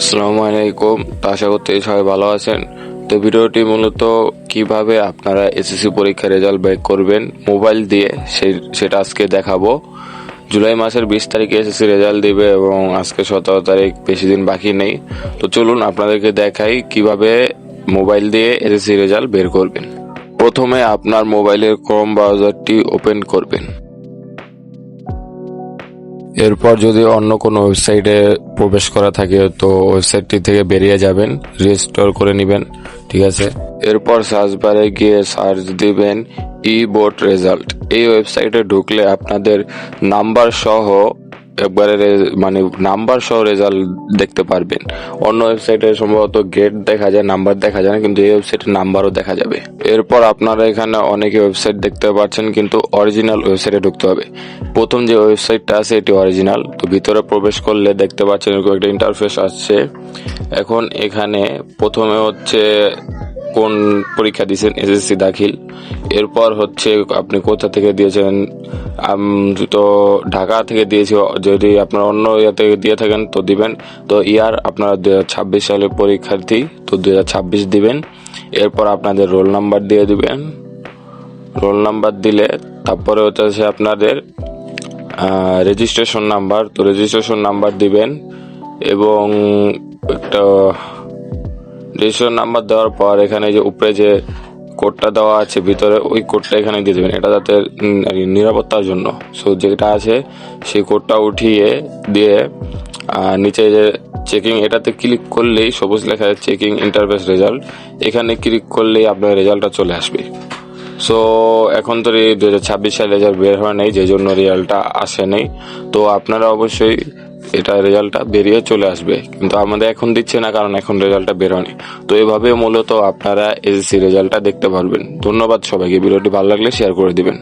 আসসালামু আলাইকুম। আশা করতে সবাই ভালো আছেন। তো ভিডিওটি মূলত কিভাবে আপনারা এসএসসি পরীক্ষার রেজাল্ট বের করবেন মোবাইল দিয়ে সেটা আজকে দেখাবো। জুলাই মাসের 20 তারিখে এসএসসি রেজাল্ট দিবে এবং আজকে 17 তারিখ, বেশি দিন বাকি নেই। তো চলুন আপনাদেরকে দেখাই কিভাবে মোবাইল দিয়ে এসএসসি রেজাল্ট বের করবেন। প্রথমে আপনার মোবাইলের ক্রোম ব্রাউজারটি ওপেন করবেন। এরপর যদি অন্য কোনো ওয়েবসাইটে প্রবেশ করা থাকে তো ওয়েবসাইটটি থেকে বেরিয়ে যাবেন, রিস্টোর করে নেবেন। ঠিক আছে, এরপর সার্চ বারে গিয়ে সার্চ দিবেন ই বোর্ড রেজাল্ট। এই ওয়েবসাইটে ঢুকলে আপনাদের নাম্বার সহ নাম্বার সহ রেজাল্ট দেখতে পারবেন। অন্য ওয়েবসাইটে সম্ভবত গ্রেড দেখা যায়, নাম্বার দেখা যায় না, কিন্তু এই ওয়েবসাইটে নাম্বারও দেখা যাবে। এরপর আপনারা এখানে অনেকে ওয়েবসাইট দেখতে পাচ্ছেন, কিন্তু অরিজিনাল ওয়েবসাইটে ঢুকতে হবে। প্রথম যে ওয়েবসাইটটা আছে এটি অরিজিনাল। তো ভিতরে প্রবেশ করলে দেখতে পাচ্ছেন এরকম একটা ইন্টারফেস আসছে। এখন এখানে প্রথমে হচ্ছে কোন পরীক্ষা দিয়েছেন, এসএসসি দাখিল। এরপর হচ্ছে আপনি কোথা থেকে দিয়েছেন, তো ঢাকা থেকে দিয়েছি। যদি আপনার অন্য ইয়ে দিয়ে থাকেন তো দিবেন। তো ইয়ার আপনারা 2026 সালের পরীক্ষার্থী, তো 2026 দিবেন। এরপর আপনাদের রোল নাম্বার দিয়ে দিবেন। রোল নাম্বার দিলে তারপরে হচ্ছে আপনাদের রেজিস্ট্রেশন নাম্বার, তো রেজিস্ট্রেশন নাম্বার দিবেন এবং একটা রেজিস্ট্রেশন নাম্বার দেওয়ার পর এখানে যে উপরে যে কোডটা দেওয়া আছে ভিতরে, ওই কোডটা এখানে দিয়ে দেবেন। এটা যাতে নিরাপত্তার জন্য। সো যেটা আছে সেই কোডটা উঠিয়ে দিয়ে নিচে যে চেকিং, এটাতে ক্লিক করলেই সবুজ লেখা চেকিং ইন্টারফেস রেজাল্ট, এখানে ক্লিক করলেই আপনার রেজাল্টটা চলে আসবে। সো এখন তো 2026 সালে রেজাল্ট বের হয় নাই, যে জন্য রেজাল্টটা আসে নাই। তো আপনারা অবশ্যই এটা রেজাল্টটা বেরিয়ে চলে আসবে, কিন্তু আমাদের এখন দিচ্ছে না, কারণ এখন রেজাল্টটা বের হয়নি। তো এভাবে মূলত আপনারা এসএসসি রেজাল্টটা দেখতে পারবেন। ধন্যবাদ সবাইকে। ভিডিওটি ভালো লাগলে শেয়ার করে দিবেন।